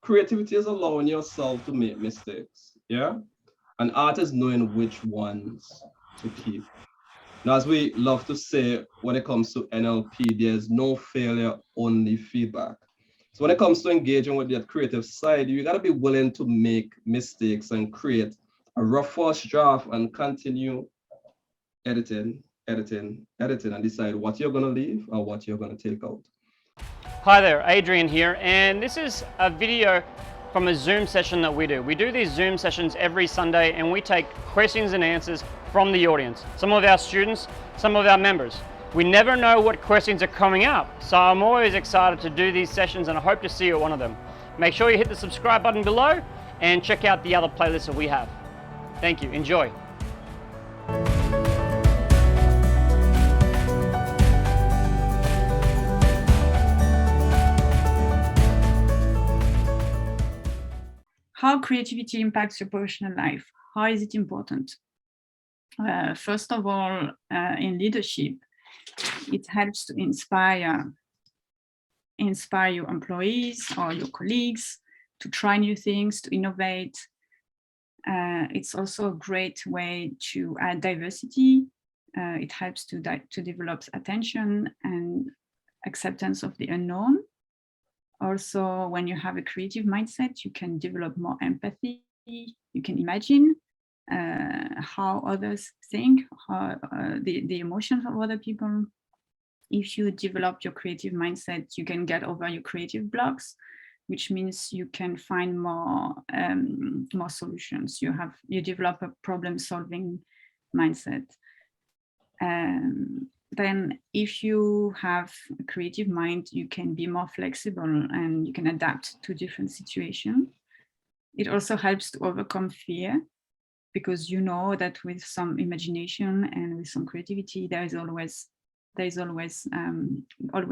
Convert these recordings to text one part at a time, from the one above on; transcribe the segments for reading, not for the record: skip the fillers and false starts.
creativity is allowing yourself to make mistakes. Yeah. And art is knowing which ones to keep. Now, as we love to say, when it comes to NLP, there's no failure, only feedback. So when it comes to engaging with that creative side, you got to be willing to make mistakes and create a rough first draft and continue editing, and decide what you're going to leave or what you're going to take out. Hi there, Adrian here, and this is a video from a Zoom session that we do. We do these Zoom sessions every Sunday and we take questions and answers from the audience, some of our students, some of our members. We never know what questions are coming up, so I'm always excited to do these sessions and I hope to see you at one of them. Make sure you hit the subscribe button below and check out the other playlists that we have. Thank you, enjoy. How creativity impacts your professional life? How is it important? First of all, in leadership, it helps to inspire your employees or your colleagues to try new things, to innovate. It's also a great way to add diversity. It helps to develop attention and acceptance of the unknown. Also, when you have a creative mindset, you can develop more empathy. You can imagine how others think, how, the emotions of other people. If you develop your creative mindset, you can get over your creative blocks, which means you can find more solutions. You develop a problem-solving mindset. Then if you have a creative mind, you can be more flexible and you can adapt to different situations. It also helps to overcome fear, because you know that with some imagination and with some creativity, there is always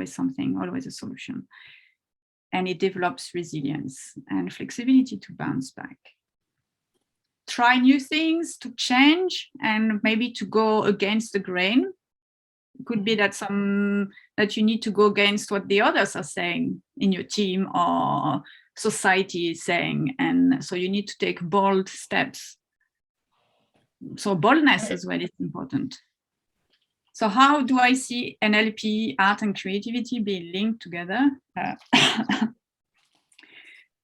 something, always a solution. And it develops resilience and flexibility to bounce back. Try new things, to change, and maybe to go against the grain. It could be that you need to go against what the others are saying in your team or society is saying, and so you need to take bold steps. So boldness as well is important. So how do I see NLP, art and creativity being linked together?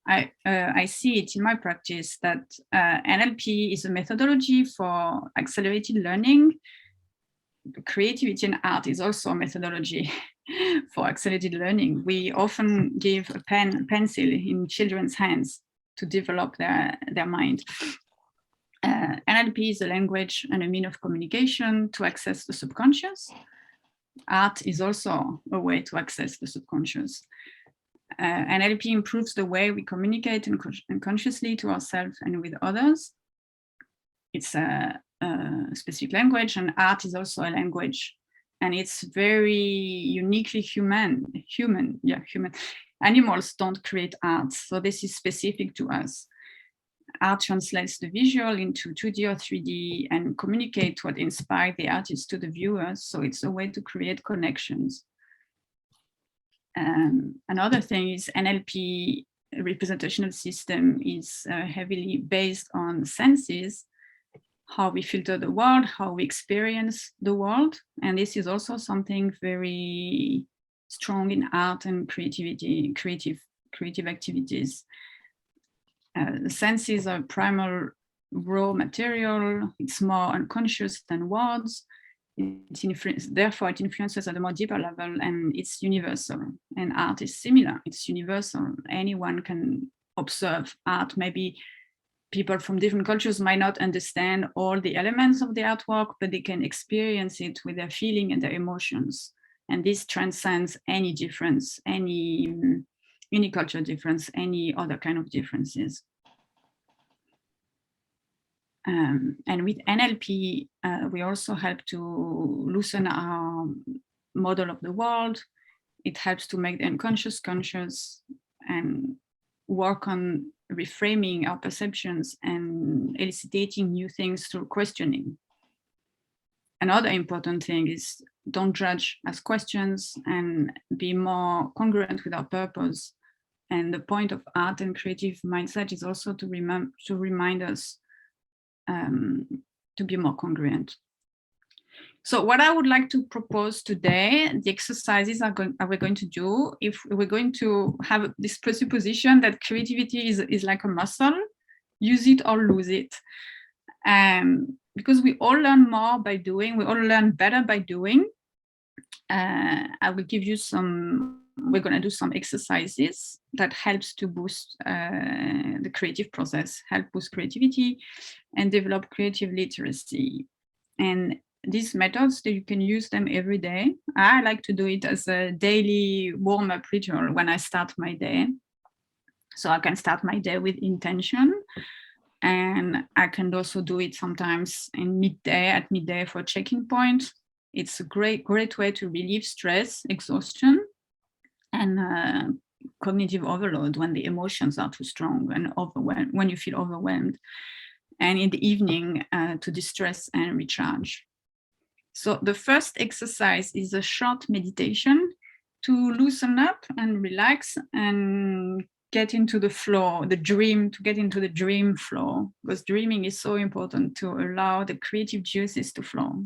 I see it in my practice that NLP is a methodology for accelerated learning. Creativity and art is also a methodology for accelerated learning. We often give a pencil in children's hands to develop their mind. NLP is a language and a mean of communication to access the subconscious. Art is also a way to access the subconscious. NLP improves the way we communicate unconsciously to ourselves and with others. It's a specific language, and art is also a language, and it's very uniquely human. Animals don't create art, so this is specific to us. Art translates the visual into 2D or 3D and communicate what inspired the artist to the viewers, so it's a way to create connections. Another thing is NLP representational system is heavily based on senses, how we filter the world, how we experience the world. And this is also something very strong in art and creativity, creative activities. The senses are primal raw material. It's more unconscious than words. Therefore, it influences at a more deeper level, and it's universal. And art is similar. It's universal. Anyone can observe art. Maybe people from different cultures might not understand all the elements of the artwork, but they can experience it with their feeling and their emotions. And this transcends any difference, any cultural difference, any other kind of differences. And with NLP, we also help to loosen our model of the world. It helps to make the unconscious conscious and work on reframing our perceptions and eliciting new things through questioning. Another important thing is don't judge as questions and be more congruent with our purpose. And the point of art and creative mindset is also to remind us to be more congruent. So what I would like to propose today, the exercises we're going to do, if we're going to have this presupposition that creativity is like a muscle, use it or lose it. Because we all learn more by doing, we all learn better by doing. I will give you we're going to do some exercises that helps to boost the creative process, help boost creativity and develop creative literacy. And these methods, you can use them every day. I like to do it as a daily warm-up ritual when I start my day. So I can start my day with intention. And I can also do it sometimes at midday for a checking point. It's a great way to relieve stress, exhaustion, and cognitive overload when the emotions are too strong and overwhelmed, when you feel overwhelmed. And in the evening to distress and recharge. So the first exercise is a short meditation to loosen up and relax and get into the flow, to get into the dream flow, because dreaming is so important to allow the creative juices to flow.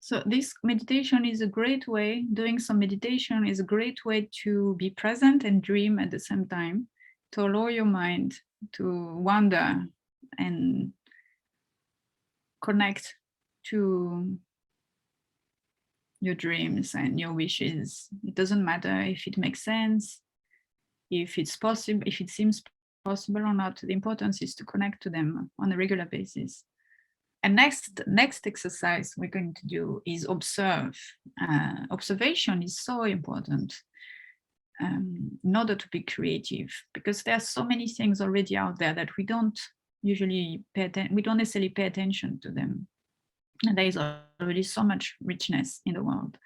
So this meditation is a great way, doing some meditation is a great way to be present and dream at the same time, to allow your mind to wander and connect to your dreams and your wishes. It doesn't matter if it makes sense, if it's possible, if it seems possible or not. The importance is to connect to them on a regular basis. And next exercise we're going to do is observe. Observation is so important in order to be creative, because there are so many things already out there that we don't usually we don't necessarily pay attention to them. And there is already so much richness in the world.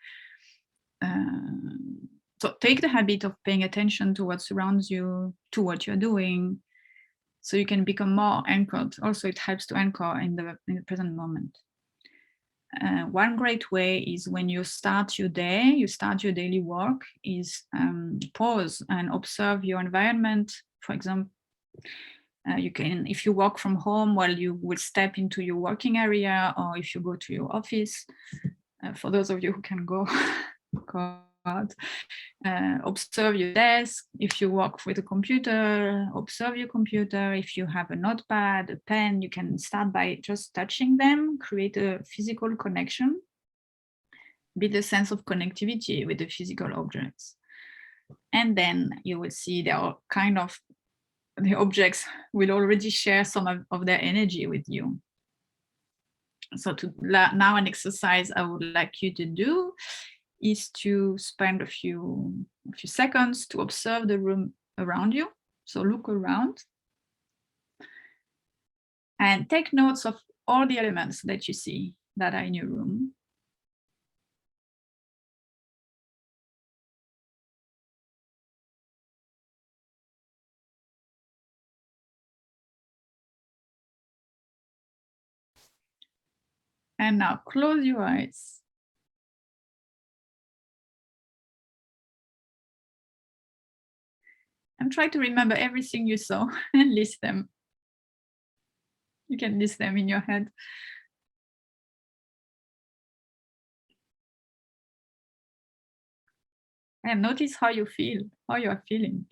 So take the habit of paying attention to what surrounds you, to what you're doing, so you can become more anchored. Also, it helps to anchor in the present moment. One great way is when you start your day, you start your daily work, is pause and observe your environment. For example, you can, if you work from home, well, you will step into your working area, or if you go to your office, for those of you who can go out, observe your desk. If you work with a computer, observe your computer. If you have a notepad, a pen, you can start by just touching them, create a physical connection, build a sense of connectivity with the physical objects. And then you will see there are kind of, the objects will already share some of their energy with you. So now an exercise I would like you to do is to spend a few seconds to observe the room around you. So look around and take notes of all the elements that you see that are in your room. And now close your eyes. And try to remember everything you saw and list them. You can list them in your head. And notice how you feel, how you are feeling.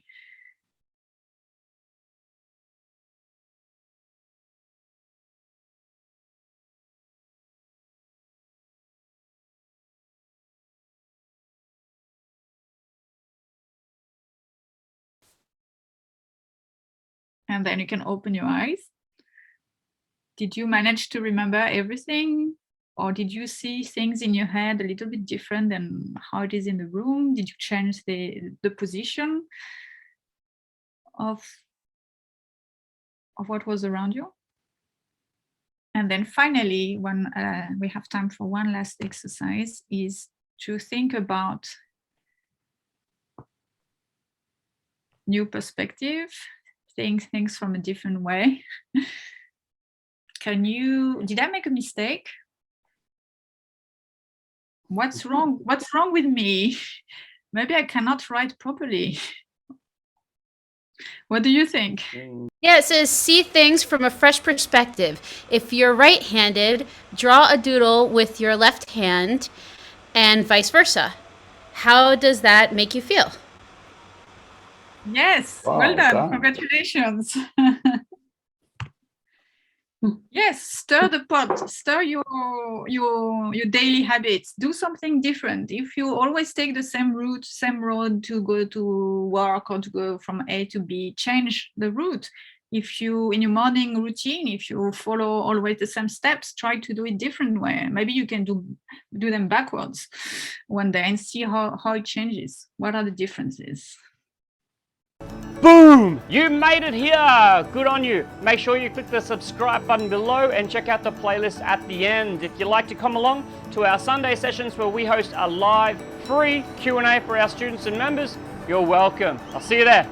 And then you can open your eyes. Did you manage to remember everything? Or did you see things in your head a little bit different than how it is in the room? Did you change the position of what was around you? And then finally, when we have time for one last exercise, is to think about new perspective, seeing things from a different way. Did I make a mistake? What's wrong? What's wrong with me? Maybe I cannot write properly. What do you think? Yeah, it says see things from a fresh perspective. If you're right-handed, draw a doodle with your left hand and vice versa. How does that make you feel? Yes, Wow, well done. done. Congratulations. Yes, stir the pot, stir your daily habits. Do something different. If you always take the same route, same road to go to work or to go from A to B, change the route. If you, in your morning routine, if you follow always the same steps, try to do it different way. Maybe you can do them backwards one day and see how it changes. What are the differences? Boom! You made it here! Good on you. Make sure you click the subscribe button below and check out the playlist at the end. If you'd like to come along to our Sunday sessions where we host a live free Q&A for our students and members, you're welcome. I'll see you there.